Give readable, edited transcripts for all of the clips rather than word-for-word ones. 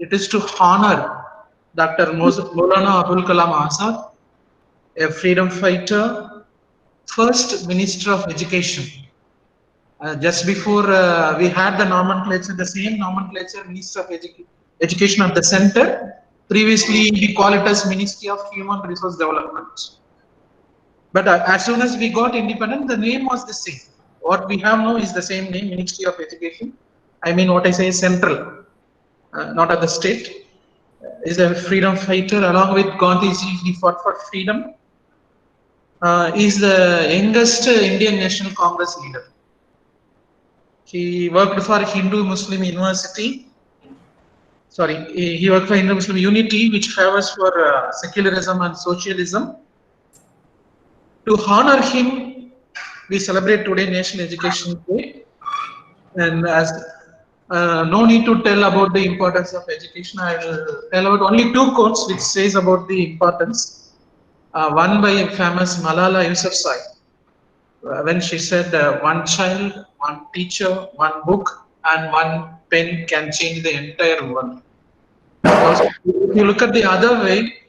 It is to honor Dr. Maulana Abul Kalam Azad, a freedom fighter, first Minister of Education. Just before we had the nomenclature, the same nomenclature, Minister of Education of the Center. Previously, we call it as Ministry of Human Resource Development. But as soon as we got independent, the name was the same. What we have now is the same name, Ministry of Education. I mean, what I say is central, not at the state. Is a freedom fighter. Along with Gandhiji, he fought for freedom. Is the youngest Indian National Congress leader. He worked for Hindu Muslim University. Sorry, he worked for Hindu Muslim Unity, which favors for secularism and socialism. To honor him, we celebrate today National Education Day. And as no need to tell about the importance of education, I will tell about only two quotes which says about the importance. One by a famous Malala Yousafzai, when she said, one child, one teacher, one book, and one pen can change the entire world. Also, if you look at the other way,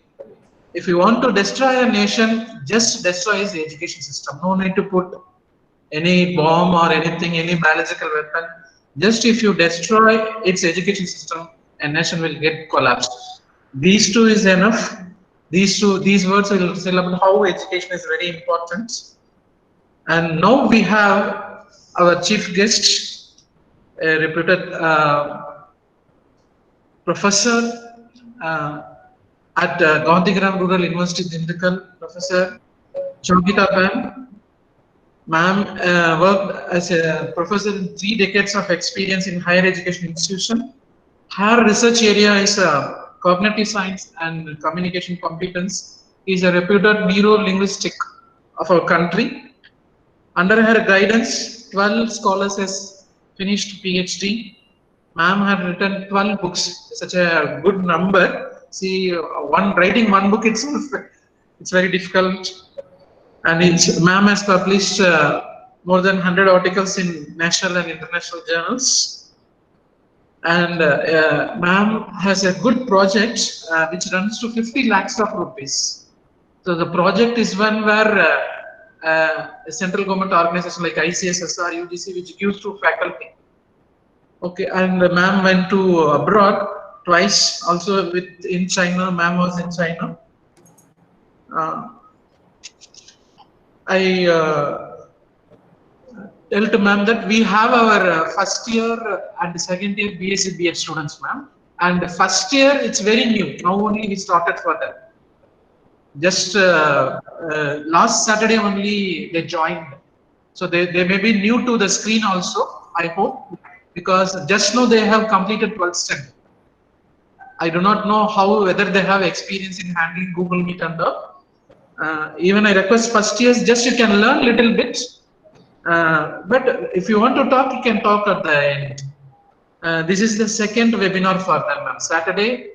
if you want to destroy a nation, just destroy the education system. No need to put any bomb or anything, any biological weapon. Just if you destroy its education system, a nation will get collapsed. These two is enough. These words will tell about how education is very important. And now we have our chief guest, a reputed professor at Gandhigram Rural University, Dindigul, Professor Shobhita Bam. Ma'am worked as a professor in 3 decades of experience in higher education institution. Her research area is cognitive science and communication competence. Is a reputed neuro-linguistic of our country. Under her guidance, 12 scholars has finished PhD. Ma'am had written 12 books, such a good number. See, writing one book itself, it's very difficult. And ma'am has published more than 100 articles in national and international journals. And ma'am has a good project which runs to 50 lakhs of rupees. So the project is one where a central government organization like ICSSR, UGC, which gives to faculty. Okay, and ma'am went to abroad twice, also in China. Ma'am was in China. I tell to ma'am that we have our first year and second year BSc BEd students, ma'am. And first year it's very new. Now only we started for them. Just last Saturday only they joined. So they may be new to the screen also, I hope, because just now they have completed 12th standard. I do not know whether they have experience in handling Google Meet and all. Even I request first years, just you can learn little bit. But if you want to talk, you can talk at the end. This is the second webinar for them, ma'am. Saturday,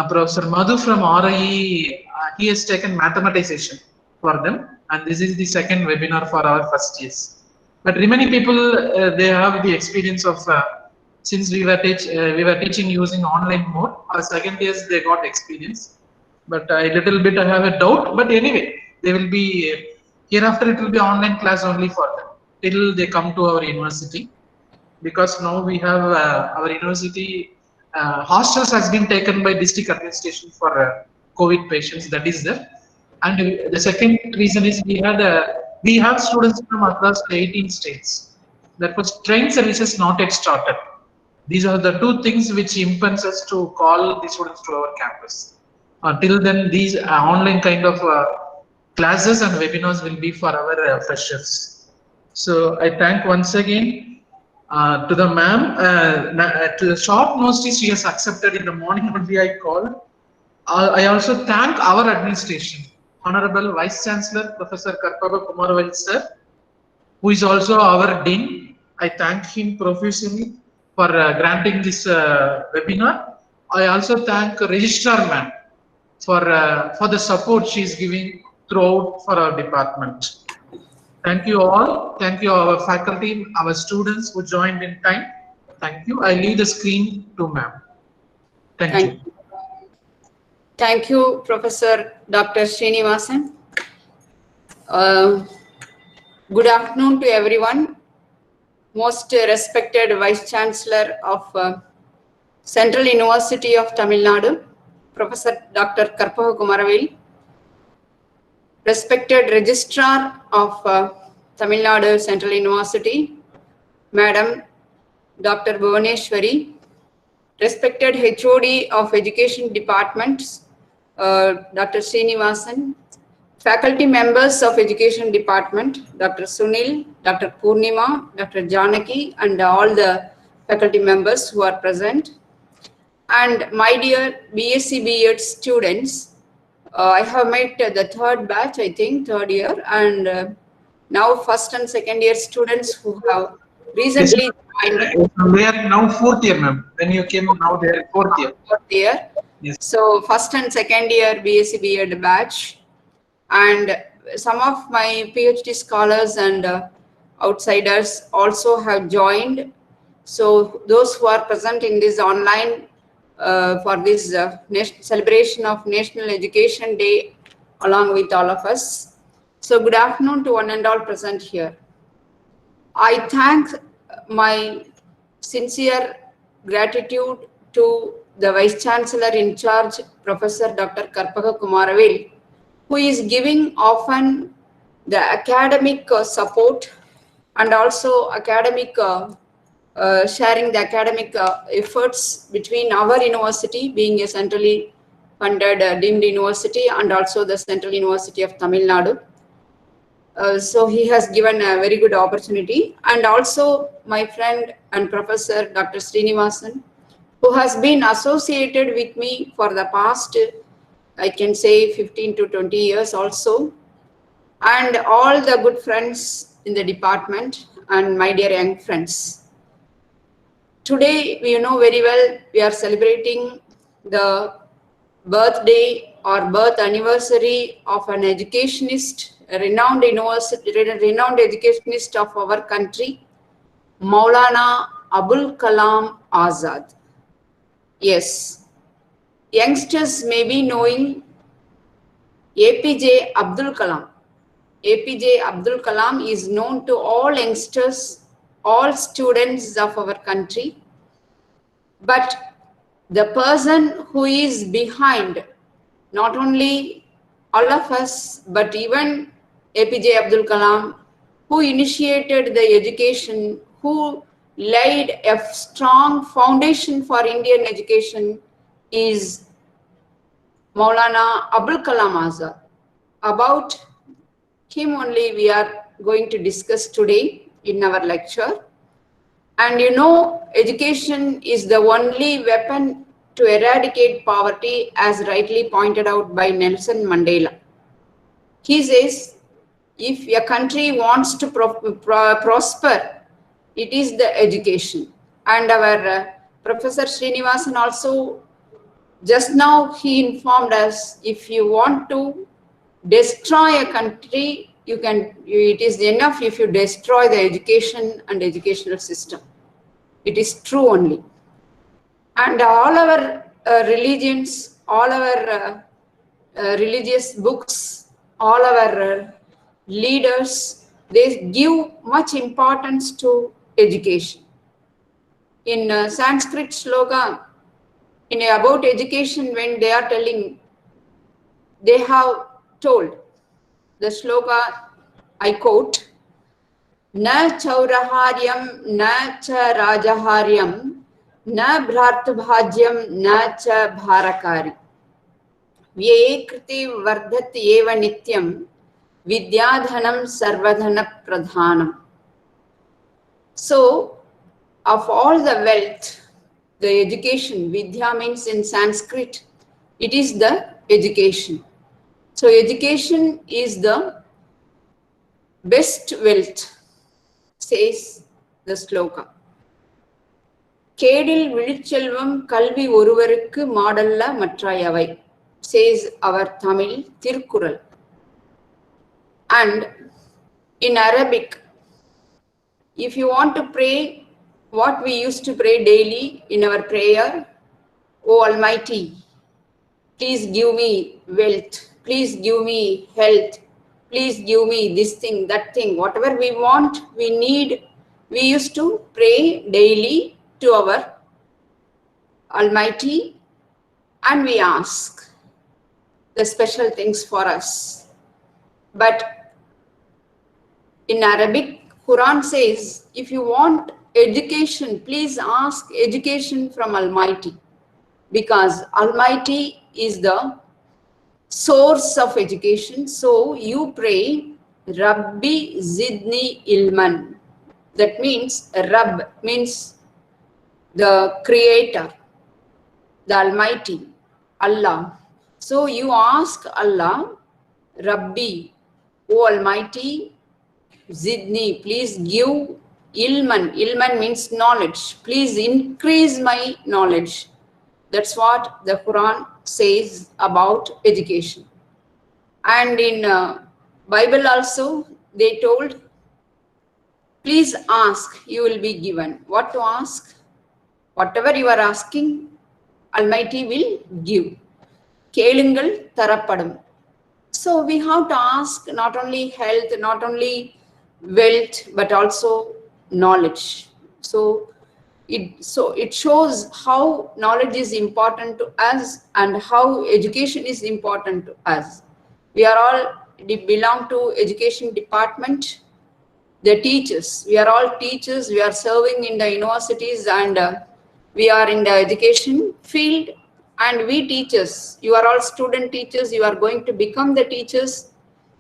Professor Madhu from RIE, he has taken mathematization for them, and this is the second webinar for our first years. But remaining people, they have the experience of since we were teaching using online mode. Our second years they got experience, but a little bit I have a doubt. But anyway, they will be hereafter. It will be online class only for them till they come to our university, because now we have our university hostels has been taken by district administration for COVID patients. That is there. And the second reason is we have students from across 18 states. Therefore, train services not yet started. These are the two things which impels us to call the students to our campus. Until then, these online kind of classes and webinars will be for our freshers. So I thank once again to the ma'am, to the short notice she has accepted in the morning only I called. I also thank our administration, Honorable Vice Chancellor Professor Karpaba Kumarvel sir, who is also our Dean. I thank him profusely for granting this webinar. I also thank Registrar ma'am for the support she is giving throughout for our department. Thank you all. Thank you our faculty, our students who joined in time. Thank you. I leave the screen to ma'am. Thank you. Thank you, Professor Dr. Srinivasan. Good afternoon to everyone. Most respected Vice Chancellor of Central University of Tamil Nadu, Professor Dr. Karpaga Kumaravel. Respected Registrar of Tamil Nadu Central University, Madam Dr. Bhuvaneshwari. Respected HOD of Education Departments, Dr. Srinivasan. Faculty members of Education Department, Dr. Sunil, Dr. Purnima, Dr. Janaki, and all the faculty members who are present. And my dear BSc B.Ed students, I have met the third batch, I think, third year, and now first and second year students who have recently joined. They are now fourth year, ma'am. When you came, now they are fourth year. Fourth year. Yes. So first and second year BSc B.Ed batch, and some of my PhD scholars and outsiders also have joined. So those who are present in this online for this celebration of National Education Day along with all of us. So good afternoon to one and all present here. I thank my sincere gratitude to the Vice Chancellor in charge, Professor Dr. Karpaga Kumaravel, who is giving often the academic support and also academic sharing the academic efforts between our university, being a centrally funded deemed university, and also the Central University of Tamil Nadu. So he has given a very good opportunity, and also my friend and Professor Dr. Srinivasan, who has been associated with me for the past, I can say 15 to 20 years also, and all the good friends in the department and my dear young friends. Today, you know very well, we are celebrating the birthday or birth anniversary of an educationist, a renowned educationist of our country, Maulana Abul Kalam Azad. Yes, youngsters may be knowing APJ Abdul Kalam. APJ Abdul Kalam is known to all youngsters, all students of our country. But the person who is behind not only all of us, but even APJ Abdul Kalam, who initiated the education, who laid a strong foundation for Indian education, is Maulana Abul Kalam Azad. About him only we are going to discuss today in our lecture. And you know, education is the only weapon to eradicate poverty, as rightly pointed out by Nelson Mandela. He says, if a country wants to prosper, it is the education. And our Professor Srinivasan also, just now he informed us, if you want to destroy a country, it is enough if you destroy the education and educational system. It is true only. And all our religions, all our religious books, all our leaders, they give much importance to education. In Sanskrit sloka, about education, when they are telling, they have told, the sloka, I quote, "Na chauraharyam, na cha rajaharyam, na bhratubhajyam, na cha bharakari. Vyekriti vardhat eva nityam, vidyadhanam sarvadhana pradhanam." So, of all the wealth, the education, vidya means in Sanskrit, it is the education. So education is the best wealth, says the sloka. Kedil vizhchelvam kalvi oruvarukku madalla mattrayavai, says our Tamil Tirukkural. And in Arabic, if you want to pray, what we used to pray daily in our prayer, O Almighty, please give me wealth, please give me health, please give me this thing, that thing, whatever we want, we need. We used to pray daily to our Almighty and we ask the special things for us. But in Arabic, Quran says, if you want education, please ask education from Almighty, because Almighty is the source of education. So you pray, Rabbi Zidni Ilman. That means Rabb means the creator, the Almighty, Allah. So you ask Allah, Rabbi, O Almighty, Zidni, please give Ilman. Ilman means knowledge. Please increase my knowledge. That's what the Quran says about education. And in Bible also, they told, please ask, you will be given. What to ask? Whatever you are asking, Almighty will give. Kelungal Tarapadam. So we have to ask not only health, not only wealth, but also knowledge. So it shows how knowledge is important to us and how education is important to us. We are all belong to education department. The teachers, we are all teachers. We are serving in the universities and we are in the education field. And we teachers, you are all student teachers. You are going to become the teachers.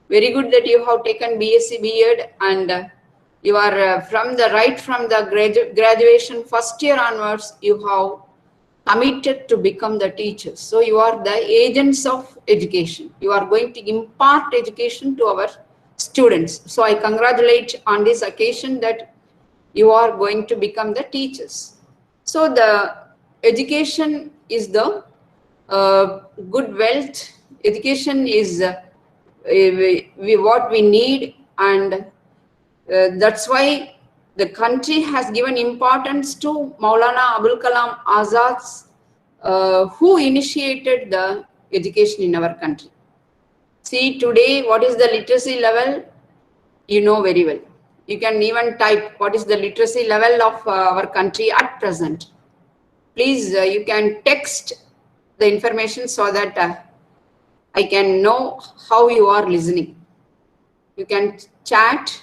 Very good that you have taken BSc, B.Ed, and you are from the graduation first year onwards, you have committed to become the teachers. So you are the agents of education. You are going to impart education to our students. So I congratulate on this occasion that you are going to become the teachers. So the education is the good wealth. Education is what we need, and that's why the country has given importance to Maulana Abul Kalam Azad, who initiated the education in our country. See, today, what is the literacy level? You know very well. You can even type what is the literacy level of our country at present. Please, you can text the information so that I can know how you are listening. You can chat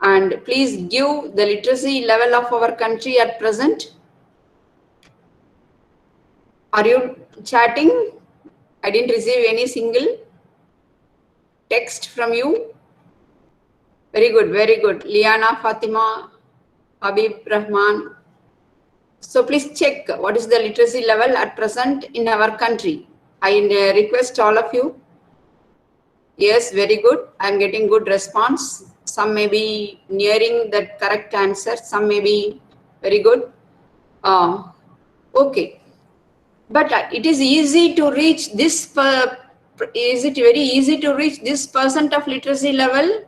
and please give the literacy level of our country at present. Are you chatting? I didn't receive any single text from you. Very good, very good. Liana, Fatima, Habib Rahman. So please check what is the literacy level at present in our country. I request all of you. Yes, very good. I am getting good response. Some may be nearing that correct answer. Some may be very good. Okay. But it is easy to reach this. Is it very easy to reach this % of literacy level?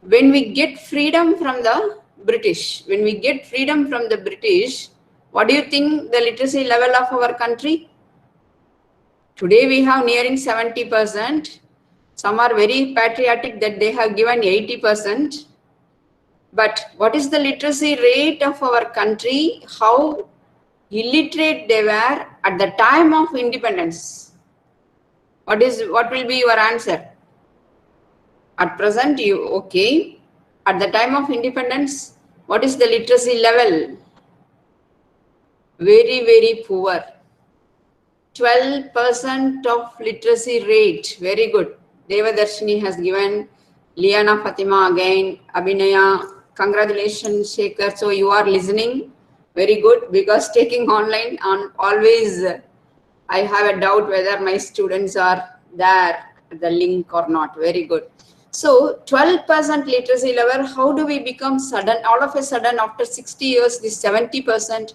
When we get freedom from the British, what do you think the literacy level of our country? Today we have nearing 70%. Some are very patriotic that they have given 80%. But what is the literacy rate of our country? How illiterate they were at the time of independence? What will be your answer? At present, okay. At the time of independence, what is the literacy level? Very, very poor. 12% of literacy rate. Very good. Devadarshini has given. Liana, Fatima again. Abhinaya. Congratulations, Shekhar. So you are listening. Very good, because taking online on always I have a doubt whether my students are there at the link or not. Very good. So 12% literacy level, how do we become all of a sudden after 60 years, this 70%?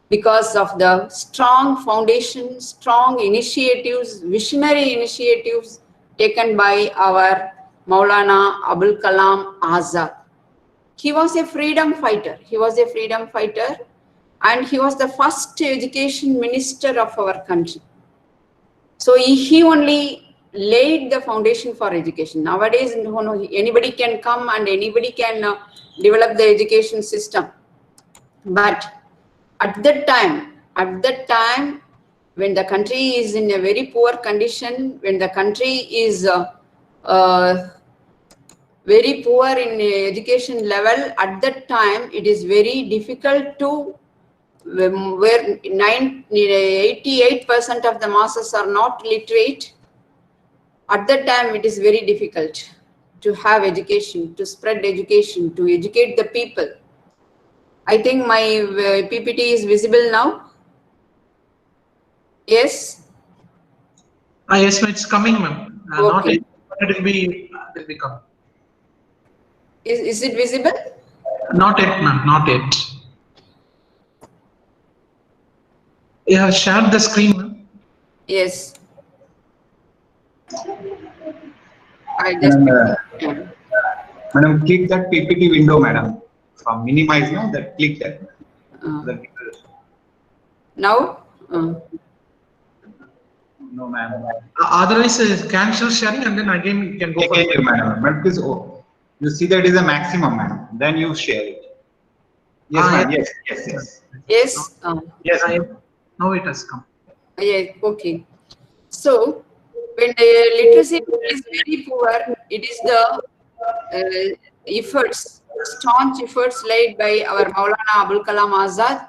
Because of the strong foundation, strong initiatives, visionary initiatives taken by our Maulana Abul Kalam Azad. He was a freedom fighter. and he was the first education minister of our country. So he only laid the foundation for education. Nowadays, anybody can come and anybody can develop the education system. But at that time, when the country is in a very poor condition, when the country is very poor in education level, at that time it is very difficult to, where 88% of the masses are not literate. At that time it is very difficult to have education, to spread education, to educate the people. I think my PPT is visible now. Yes? Yes, it's coming, ma'am. Not Okay. yet, but it will be coming. Is it visible? Not yet, ma'am. Not yet. You have shared the screen, ma'am. Yes. I just Madam, click that PPT window, madam. From minimize now, that click that. Now? No, ma'am. Otherwise, cancel sharing and then again you can go for Again, madam. But please, you see that is a maximum, madam. Then you share it. Yes, ma'am. Yes, yes, yes. Yes. Yes, ma'am. Now it has come. Yeah, okay. So, when the literacy is very poor, it is the efforts, staunch efforts laid by our Maulana Abul Kalam Azad.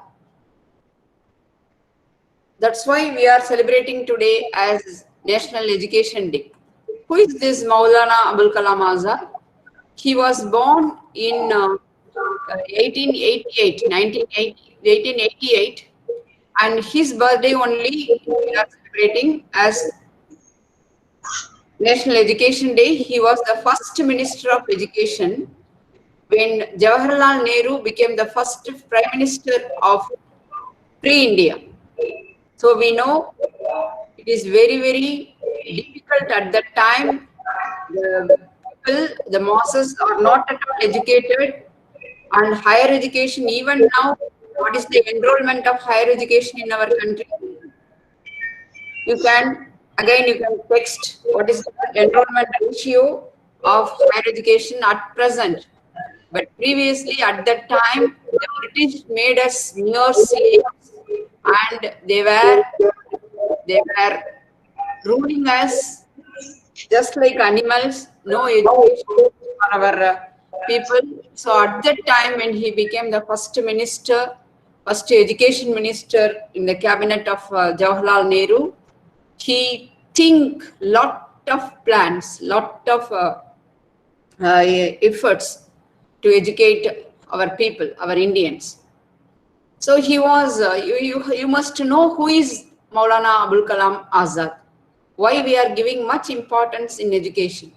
That's why we are celebrating today as National Education Day. Who is this Maulana Abul Kalam Azad? He was born in 1888, and his birthday only we are celebrating as National Education Day. He was the first Minister of Education when Jawaharlal Nehru became the first Prime Minister of Free India. So we know it is very, very difficult at that time. The people, the masses are not at all educated, and higher education, even now, what is the enrollment of higher education in our country? You can text what is the enrollment ratio of higher education at present. But previously, at that time, the British made us mere slaves, and they were ruling us just like animals. No education for our people. So at that time, when he became the first education minister in the cabinet of Jawaharlal Nehru, he think lot of plans, lot of efforts to educate our people, our Indians. So he was, you must know who is Maulana Abul Kalam Azad. Why we are giving much importance in education.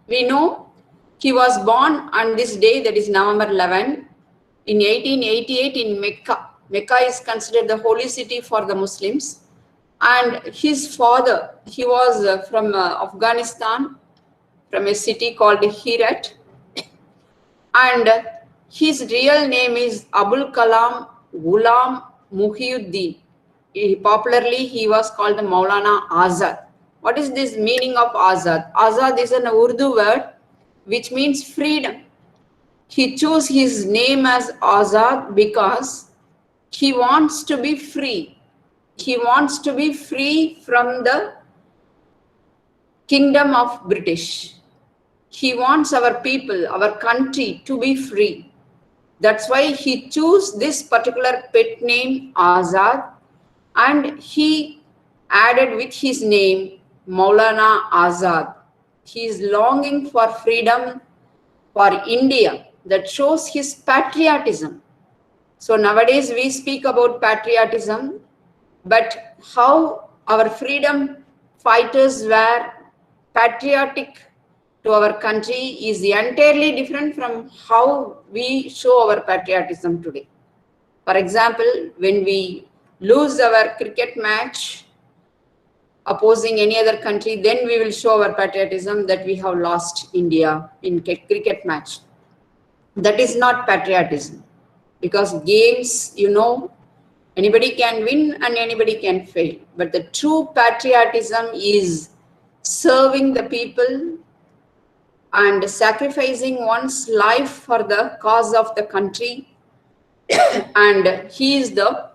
We know he was born on this day, that is November 11, in 1888 in Mecca. Mecca is considered the holy city for the Muslims. And his father, he was from Afghanistan, from a city called Herat. And his real name is Abul Kalam Ghulam Muhyiddin. Popularly, he was called Maulana Azad. What is this meaning of Azad? Azad is an Urdu word which means freedom. He chose his name as Azad because he wants to be free. He wants to be free from the kingdom of British. He wants our people, our country to be free. That's why he chose this particular pet name Azad, and he added with his name Maulana Azad. He is longing for freedom for India. That shows his patriotism. So nowadays we speak about patriotism, but how our freedom fighters were patriotic to our country is entirely different from how we show our patriotism today. For example, when we lose our cricket match opposing any other country, then we will show our patriotism that we have lost India in cricket match. That is not patriotism. because games, you know, anybody can win and anybody can fail. But the true patriotism is serving the people and sacrificing one's life for the cause of the country. And he is the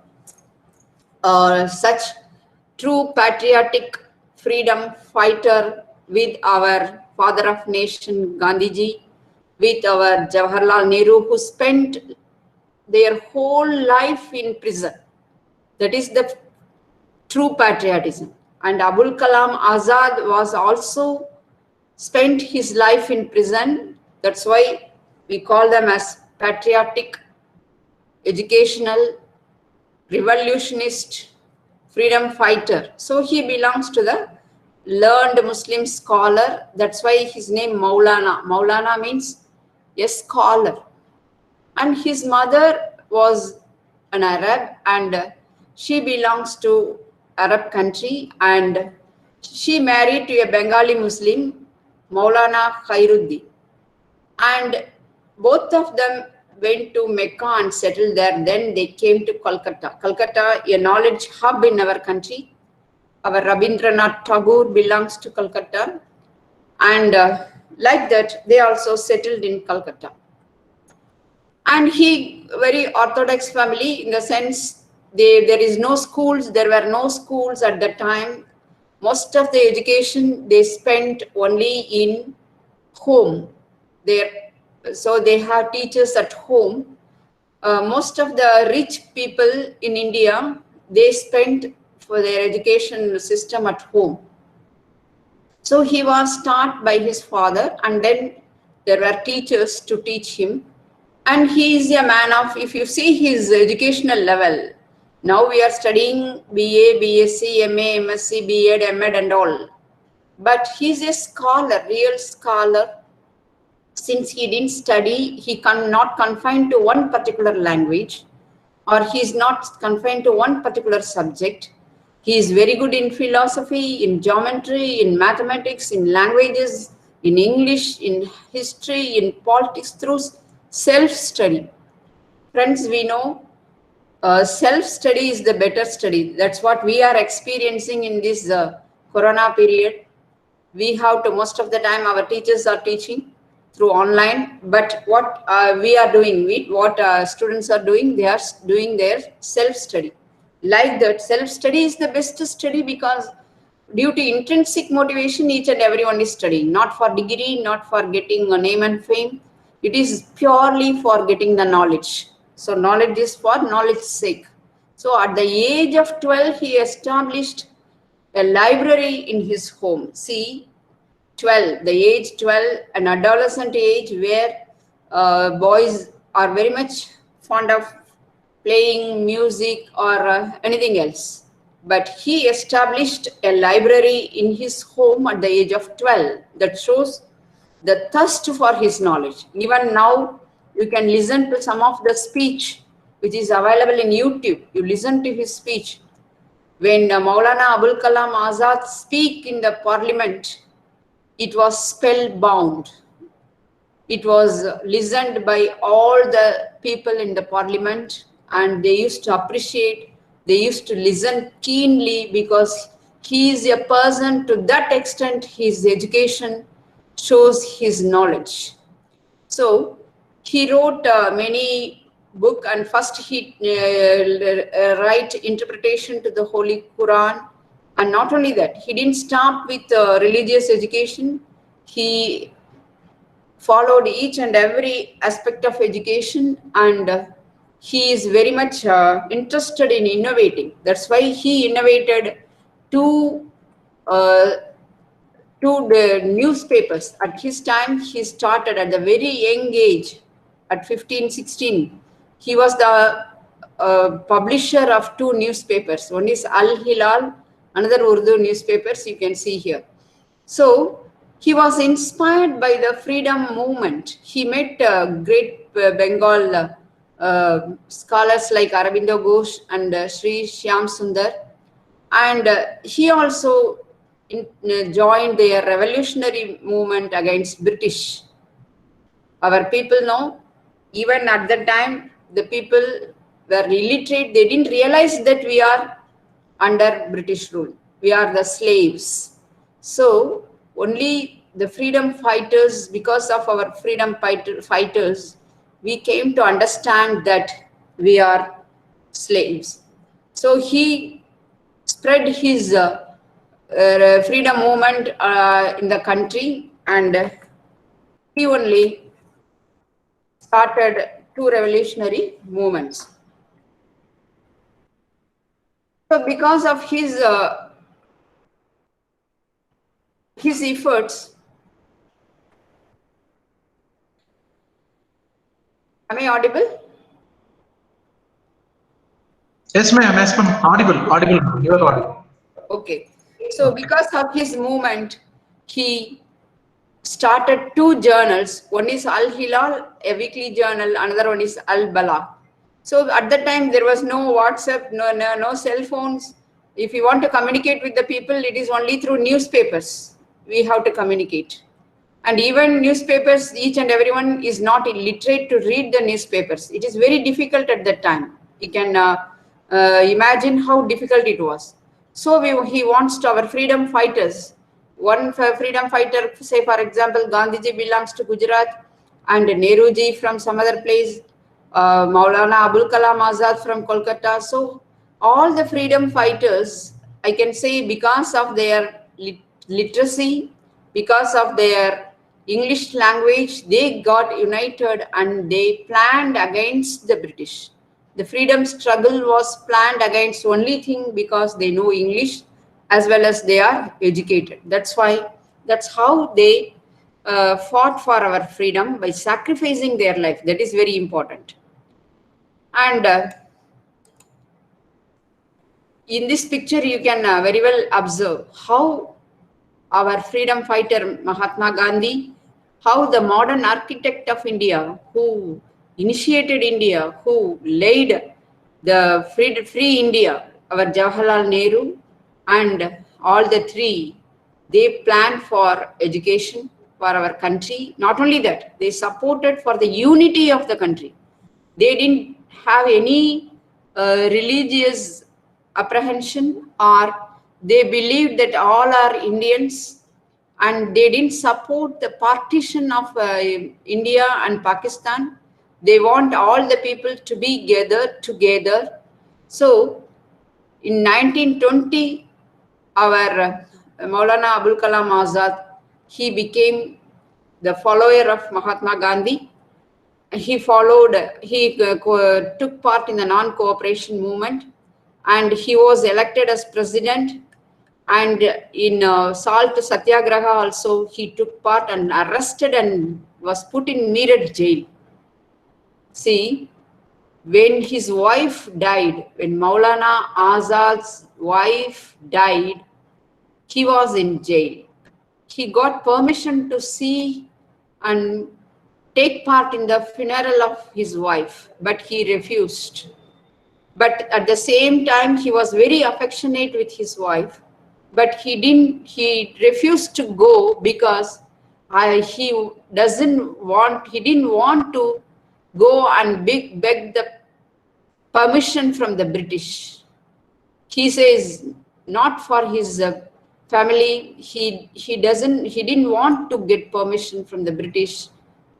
such true patriotic freedom fighter with our father of nation Gandhiji, with our Jawaharlal Nehru, who spent their whole life in prison. That is the true patriotism. And Abul Kalam Azad was also spent his life in prison. That's why we call them as patriotic, educational, revolutionist, freedom fighter. So he belongs to the learned Muslim scholar. That's why his name Maulana. Maulana means a scholar. And his mother was an Arab, and she belongs to Arab country, and she married to a Bengali Muslim, Maulana Khairuddin. And both of them went to Mecca and settled there. Then they came to Kolkata. Kolkata, a knowledge hub in our country. Our Rabindranath Tagore belongs to Kolkata. And like that, they also settled in Kolkata. And he, very orthodox family in the sense, there is no schools, there were no schools at the time. Most of the education they spent only in home. So they have teachers at home. Most of the rich people in India, they spent for their education system at home. So he was taught by his father, and then there were teachers to teach him. And he is a man of, if you see his educational level, now we are studying BA, BSc, MA, MSc, B.Ed, M.Ed and all. But he's a scholar, real scholar. Since he didn't study, he cannot confine to one particular language, or he is not confined to one particular subject. He is very good in philosophy, in geometry, in mathematics, in languages, in English, in history, in politics, through self-study. Friends, we know self-study is the better study. That's what we are experiencing in this corona period. We have to, most of the time our teachers are teaching through online, but what we are doing, what students are doing, they are doing their self-study. Like that, self-study is the best study, because due to intrinsic motivation, each and everyone is studying, not for degree, not for getting a name and fame. It is purely for getting the knowledge. So knowledge is for knowledge's sake. So at the age of 12, he established a library in his home. See, 12, the age 12, an adolescent age where boys are very much fond of playing music or anything else. But he established a library in his home at the age of 12. That shows the thirst for his knowledge. Even now, you can listen to some of the speech which is available in YouTube. You listen to his speech. When Maulana Abul Kalam Azad speak in the parliament, it was spellbound. It was listened by all the people in the parliament, and they used to appreciate, they used to listen keenly, because he is a person to that extent, his education shows his knowledge. So he wrote many books, and first he write interpretation to the Holy Quran. And not only that, he didn't stop with religious education. He followed each and every aspect of education, and he is very much interested in innovating. That's why he innovated two the newspapers. At his time, he started at the very young age, at 15, 16. He was the publisher of two newspapers. One is Al Hilal, another Urdu newspapers you can see here. So he was inspired by the freedom movement. He met great Bengal scholars like Aurobindo Ghosh and Sri Shyam Sundar. And he also joined their revolutionary movement against British. Our people know, even at that time, the people were illiterate. They didn't realize that we are under British rule. We are the slaves. So only the freedom fighters, because of our freedom fighters, we came to understand that we are slaves. So he spread his freedom movement in the country, and he only started 2 revolutionary movements. So because of his efforts, am I audible? Yes, ma'am. Yes, ma'am. Audible. You are audible. Okay. So because of his movement, he started 2 journals. One is Al Hilal, a weekly journal. Another one is Al Bala. So at that time, there was no WhatsApp, no cell phones. If you want to communicate with the people, it is only through newspapers. We have to communicate. And even newspapers, each and everyone is not illiterate to read the newspapers. It is very difficult at that time. You can imagine how difficult it was. So he wants our freedom fighters. One freedom fighter, say for example, Gandhiji belongs to Gujarat, and Nehruji from some other place, Maulana Abul Kalam Azad from Kolkata. So all the freedom fighters, I can say, because of their literacy, because of their English language, they got united and they planned against the British. The freedom struggle was planned against only thing because they know English as well as they are educated. That's how they fought for our freedom by sacrificing their life. That is very important. And in this picture, you can very well observe how our freedom fighter Mahatma Gandhi, how the modern architect of India, who initiated India, who laid the free India, our Jawaharlal Nehru, and all the 3, they planned for education for our country. Not only that, they supported for the unity of the country. They didn't have any religious apprehension, or they believed that all are Indians, and they didn't support the partition of India and Pakistan. They want all the people to be gathered together. So in 1920, our Maulana Abul Kalam Azad, he became the follower of Mahatma Gandhi. He took part in the non-cooperation movement, and he was elected as president. And in Salt Satyagraha also, he took part and arrested and was put in Meerut jail. See, when his wife died, when Maulana Azad's wife died, he was in jail. He got permission to see and take part in the funeral of his wife, but he refused. But at the same time, he was very affectionate with his wife, but he refused to go because he didn't want to go and beg the permission from the British. He says not for his family, he didn't want to get permission from the British,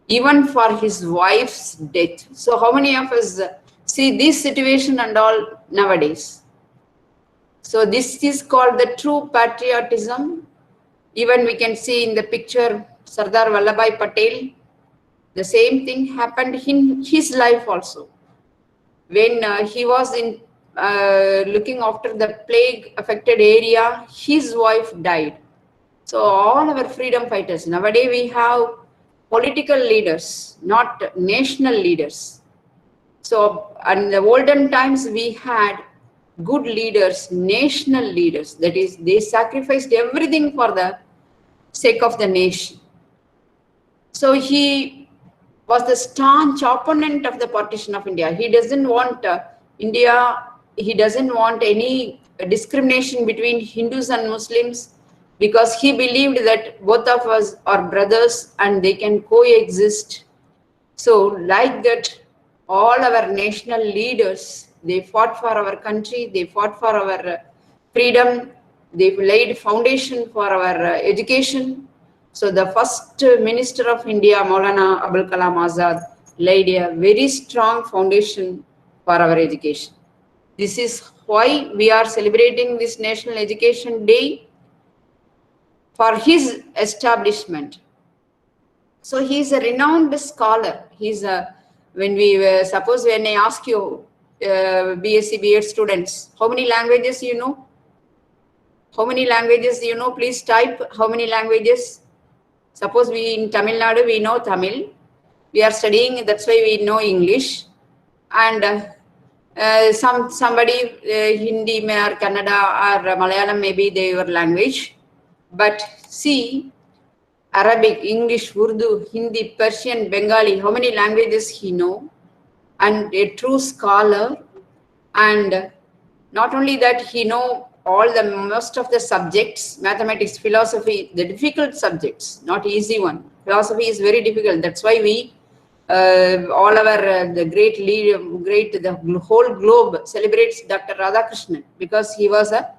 even for his wife's death. So how many of us see this situation and all nowadays? So this is called the true patriotism. Even we can see in the picture Sardar Vallabhbhai Patel. The same thing happened in his life also. When he was in looking after the plague affected area, his wife died. So all our freedom fighters, nowadays we have political leaders, not national leaders. So in the olden times we had good leaders, national leaders. That is, they sacrificed everything for the sake of the nation. So he was the staunch opponent of the partition of India. He doesn't want India, he doesn't want any discrimination between Hindus and Muslims, because he believed that both of us are brothers and they can coexist. So like that, all our national leaders, they fought for our country, they fought for our freedom, they laid foundation for our education. So the first Minister of India, Maulana Abul Kalam Azad, laid a very strong foundation for our education. This is why we are celebrating this National Education Day, for his establishment. So he is a renowned scholar. He's a, when we suppose when I ask you BSc B.Ed students, how many languages you know? How many languages you know? Please type how many languages. Suppose we in Tamil Nadu, we know Tamil. We are studying, that's why we know English. And somebody Hindi or Kannada or Malayalam, maybe their language. But see, Arabic, English, Urdu, Hindi, Persian, Bengali, how many languages he know? And a true scholar. And not only that, he know most of the subjects, mathematics, philosophy, the difficult subjects, not easy one. Philosophy is very difficult. That's why we, all our the great leader, the whole globe celebrates Dr. Radhakrishnan, because he was a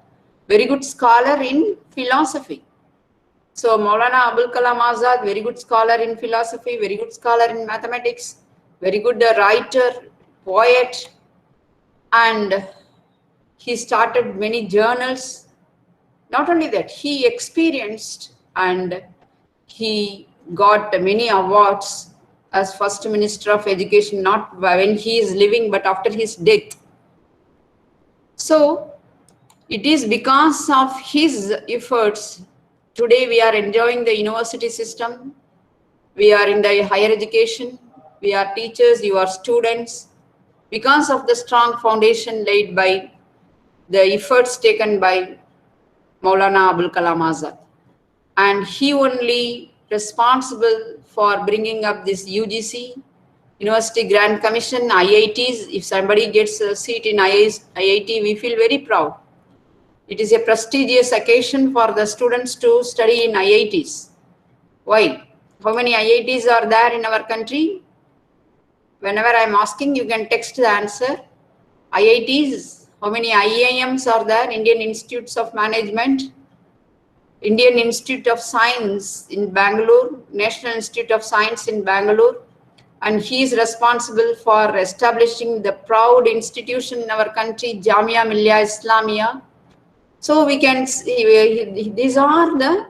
very good scholar in philosophy. So Maulana Abul Kalam Azad, very good scholar in philosophy, very good scholar in mathematics, very good writer, poet, and he started many journals. Not only that, he experienced and he got many awards as first Minister of Education, not when he is living, but after his death. So it is because of his efforts, today we are enjoying the university system, we are in the higher education, we are teachers, you are students, because of the strong foundation laid by the efforts taken by Maulana Abul Kalam Azad. And he only responsible for bringing up this UGC, University Grant Commission, IITs. If somebody gets a seat in IIT, we feel very proud. It is a prestigious occasion for the students to study in IITs. Why? How many IITs are there in our country? Whenever I'm asking, you can text the answer. IITs. How many IIMs are there? Indian Institutes of Management, Indian Institute of Science in Bangalore, National Institute of Science in Bangalore, and he is responsible for establishing the proud institution in our country, Jamia Millia Islamia. So we can see these are the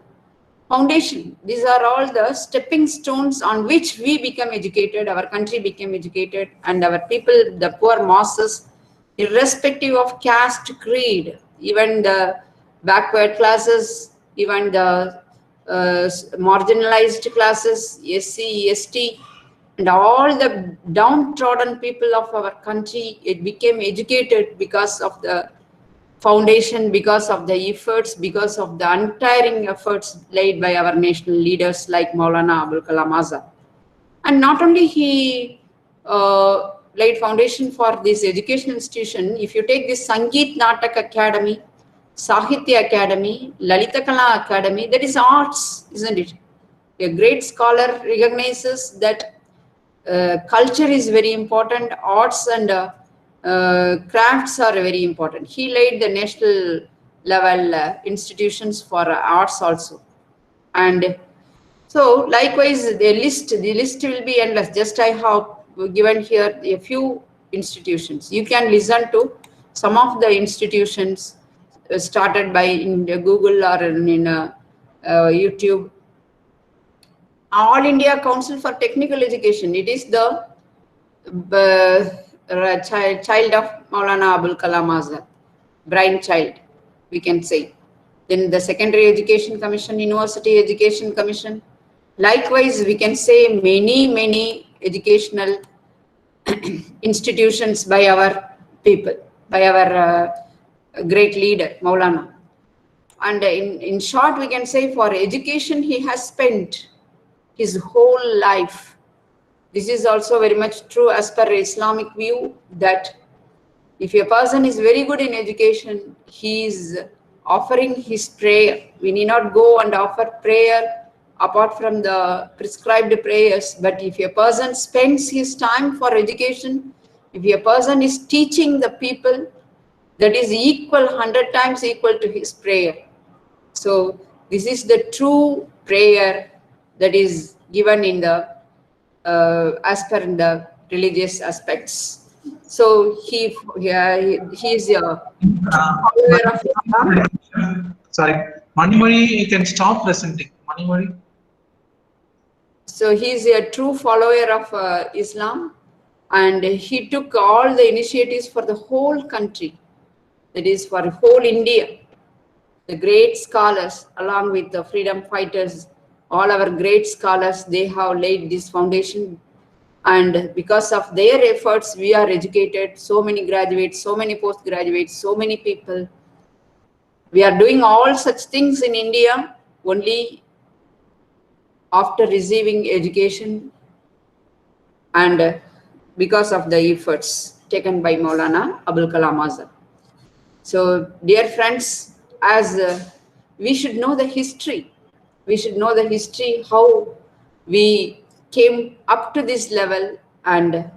foundation. These are all the stepping stones on which we become educated, our country became educated, and our people, the poor masses, irrespective of caste, creed, even the backward classes, even the marginalized classes, SC, ST, and all the downtrodden people of our country, it became educated because of the foundation, because of the efforts, because of the untiring efforts laid by our national leaders like Maulana Abul Kalam Azad. And not only he laid foundation for this educational institution, if you take this Sangeet Natak Academy, Sahitya Academy, Lalita Kala Academy, that is arts, isn't it? A great scholar recognizes that culture is very important, arts and crafts are very important. He laid the national level institutions for arts also. And so likewise, the list will be endless. Just I have given here a few institutions. You can listen to some of the institutions started by in Google or in YouTube. All India Council for Technical Education. It is the child of Maulana Abul Kalam Azad, brainchild, we can say. Then the Secondary Education Commission, University Education Commission. Likewise, we can say many educational institutions by our people, by our great leader, Maulana. And in short, we can say for education, he has spent his whole life. This is also very much true as per Islamic view, that if a person is very good in education, he is offering his prayer. We need not go and offer prayer apart from the prescribed prayers. But if a person spends his time for education, if a person is teaching the people, that is equal, 100 times equal to his prayer. So this is the true prayer that is given in the as per in the religious aspects. So he is a follower of Islam. Sorry, Manimari, you can stop presenting. Manimari. So he is a true follower of Islam, and he took all the initiatives for the whole country, that is for whole India. The great scholars, along with the freedom fighters, all our great scholars, they have laid this foundation. And because of their efforts, we are educated, so many graduates, so many postgraduates, so many people. We are doing all such things in India only after receiving education and because of the efforts taken by Maulana Abul Kalam Azad. So, dear friends, as we should know the history, we should know the history, how we came up to this level and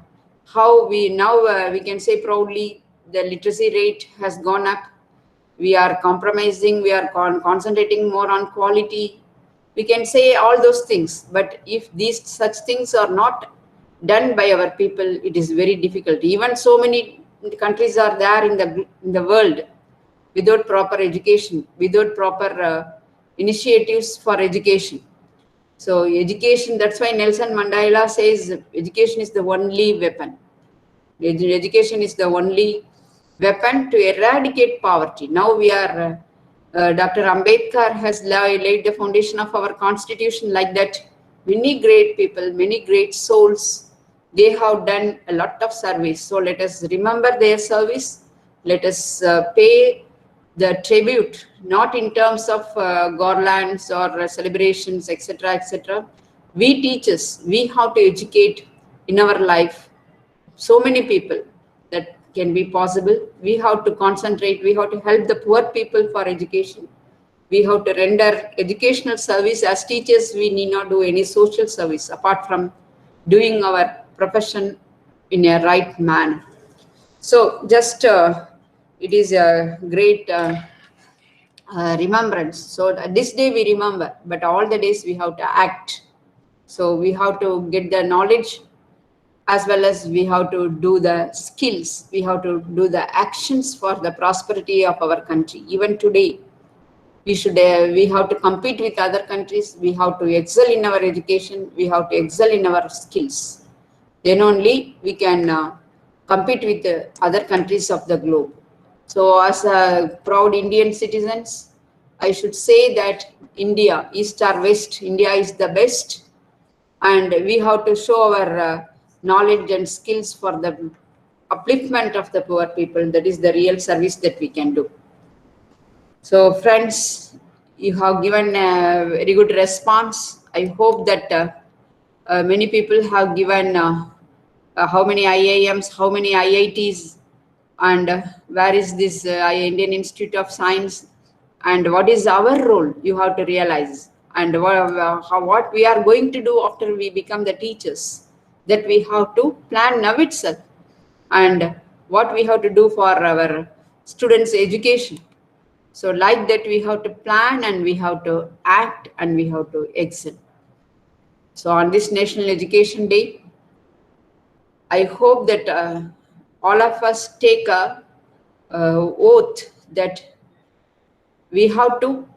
how we now, we can say proudly, the literacy rate has gone up. We are compromising, we are concentrating more on quality. We can say all those things, but if these such things are not done by our people, it is very difficult. Even so many countries are there in the world without proper education, without proper initiatives for education. So education, that's why Nelson Mandela says education is the only weapon. Education is the only weapon to eradicate poverty. Now we are, Dr. Ambedkar has laid the foundation of our constitution like that. Many great people, many great souls, they have done a lot of service. So let us remember their service. Let us pay the tribute, not in terms of garlands or celebrations, etc., etc. We teachers, we have to educate in our life so many people that can be possible. We have to concentrate, we have to help the poor people for education. We have to render educational service. As teachers, we need not do any social service apart from doing our profession in a right manner. So just it is a great remembrance. So this day we remember, but all the days we have to act. So we have to get the knowledge, as well as we have to do the skills. We have to do the actions for the prosperity of our country. Even today, we have to compete with other countries. We have to excel in our education. We have to excel in our skills. Then only we can compete with the other countries of the globe. So as a proud Indian citizens, I should say that India, East or West, India is the best. And we have to show our knowledge and skills for the upliftment of the poor people. That is the real service that we can do. So friends, you have given a very good response. I hope that many people have given how many IIMs, how many IITs, and where is this Indian Institute of Science, and what is our role, you have to realize, and what we are going to do after we become the teachers, that we have to plan now itself, and what we have to do for our students' education. So like that, we have to plan and we have to act and we have to excel. So on this National Education Day, I hope that all of us take a oath that we have to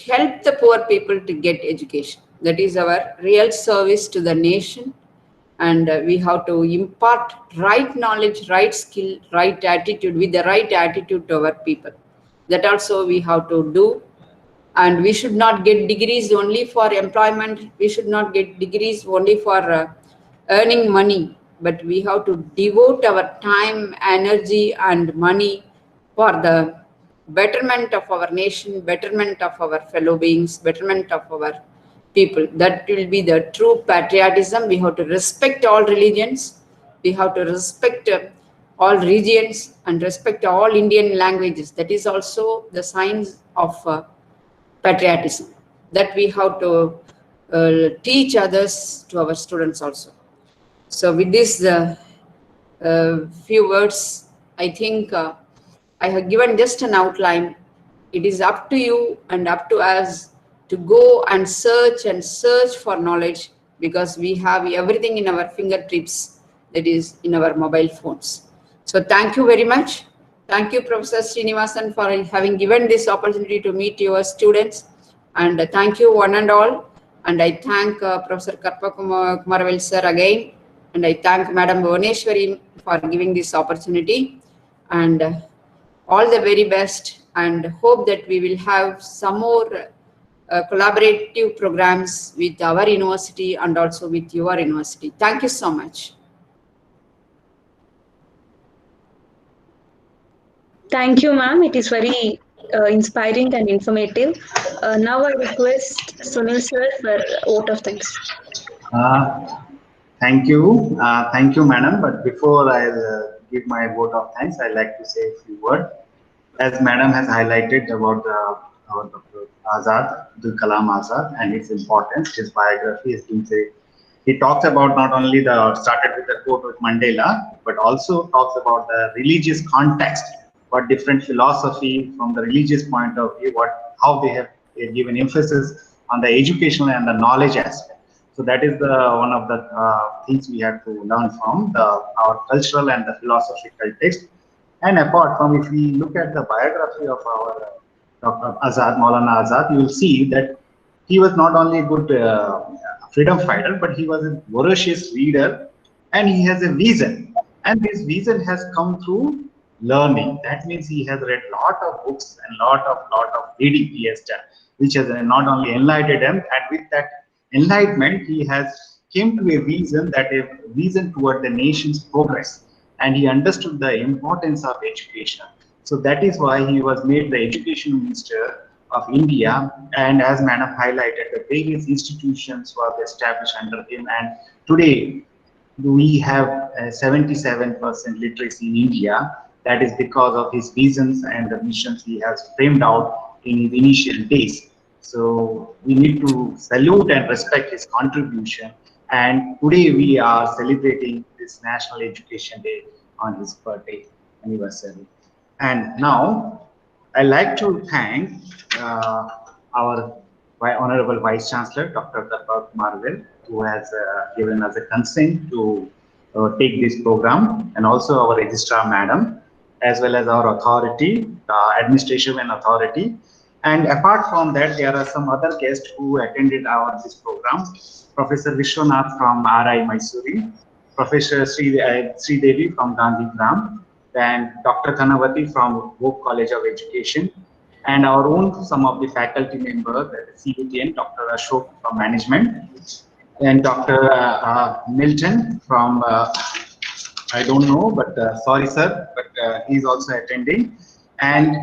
help the poor people to get education. That is our real service to the nation. And we have to impart right knowledge, right skill, right attitude, with the right attitude to our people. That also we have to do. And we should not get degrees only for employment. We should not get degrees only for earning money. But we have to devote our time, energy, and money for the betterment of our nation, betterment of our fellow beings, betterment of our people. That will be the true patriotism. We have to respect all religions. We have to respect all regions and respect all Indian languages. That is also the signs of patriotism. That we have to teach others to our students also. So with this few words, I think I have given just an outline. It is up to you and up to us to go and search for knowledge, because we have everything in our fingertips, that is in our mobile phones. So thank you very much. Thank you, Professor Srinivasan, for having given this opportunity to meet your students. And thank you one and all. And I thank Professor Karpa Kumaravel sir again. And I thank Madam Bhuvaneshwari for giving this opportunity. And all the very best, and hope that we will have some more collaborative programs with our university and also with your university. Thank you so much. Thank you, ma'am. It is very inspiring and informative. Now I request Sunil sir for vote of thanks. Thank you, madam. But before I give my vote of thanks, I'd like to say a few words. As madam has highlighted about our Dr. Azad, Abdul Kalam Azad, and its importance, his biography has been said. He talks about not only started with the quote of Mandela, but also talks about the religious context, what different philosophy from the religious point of view, how they have given emphasis on the educational and the knowledge aspect. So that is one of the things we have to learn from our cultural and the philosophical text. And apart from, if we look at the biography of our Dr. Azad, Maulana Azad, you will see that he was not only a good freedom fighter, but he was a voracious reader, and he has a vision. And this vision has come through learning. That means he has read a lot of books and lot of reading he has done, which has not only enlightened him, and with that enlightenment, he has came to a vision toward the nation's progress, and he understood the importance of education. So that is why he was made the Education Minister of India, and as Madam highlighted, the various institutions were established under him, and today we have 77% literacy in India. That is because of his visions and the missions he has framed out in his initial days. So we need to salute and respect his contribution. And today we are celebrating this National Education Day on his birthday anniversary. And now I'd like to thank our Honorable Vice Chancellor, Dr. Karpa Kumaravel, who has given us a consent to take this program, and also our Registrar Madam, as well as our authority, administration and authority. And apart from that, there are some other guests who attended this program. Professor Vishwanath from RI Mysore, Professor Sri Devi from Gandhigram, then Dr. Dhanavati from Hope College of Education, and our own some of the faculty members, CUTN, Dr. Ashok from Management, and Dr. Milton from, I don't know, but sorry sir, but he's also attending, and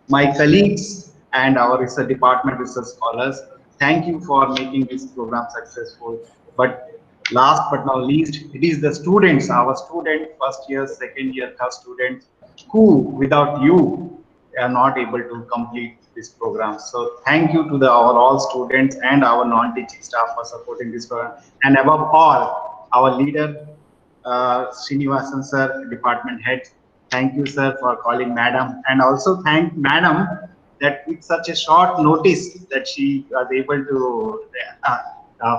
my colleagues and our research department research scholars. Thank you for making this program successful. But last but not least, it is the students, our student, first year, second year, third students, who without you are not able to complete this program. So thank you to our all students and our non-teaching staff for supporting this program. And above all, our leader, Srinivasan sir, department head. Thank you, sir, for calling madam, and also thank madam that with such a short notice that she was able to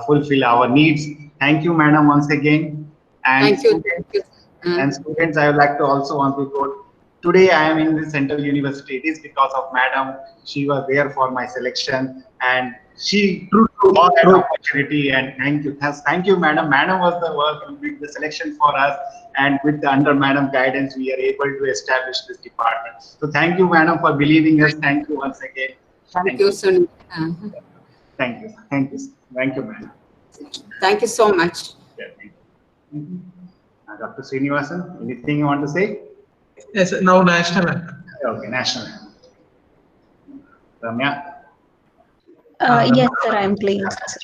fulfill our needs. Thank you, madam, once again. And Thank you. And students, I would like to also want to quote. Today I am in the Central University. It is because of madam. She was there for my selection, and she got an opportunity. And thank you, madam. Madam was the work with the selection for us, and with under madam guidance, we are able to establish this department. So thank you, madam, for believing us. Thank you once again. Thank you, Sunil. Thank you. Thank you. Thank you, madam. Thank you so much. Yeah, thank you. Dr. Srinivasan, anything you want to say? Yes, now national anthem. Okay, national anthem. Ramya? Yes, sir, I am playing, sir.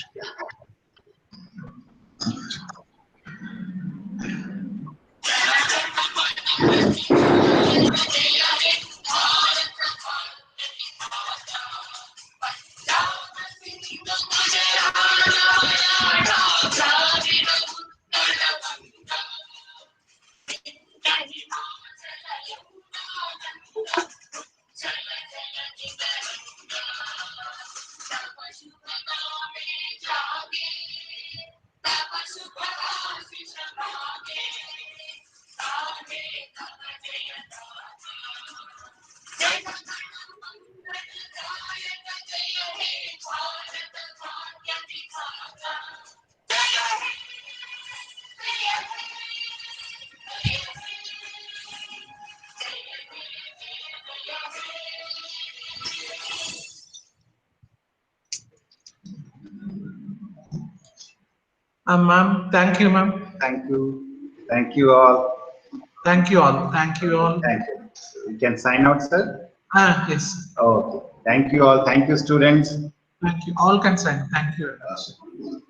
Ma'am, thank you, ma'am. Thank you. Thank you all. Thank you all. Thank you all. Thank you. We can sign out, sir? Yes. Okay. Thank you all. Thank you, students. Thank you. All can sign. Thank you very much.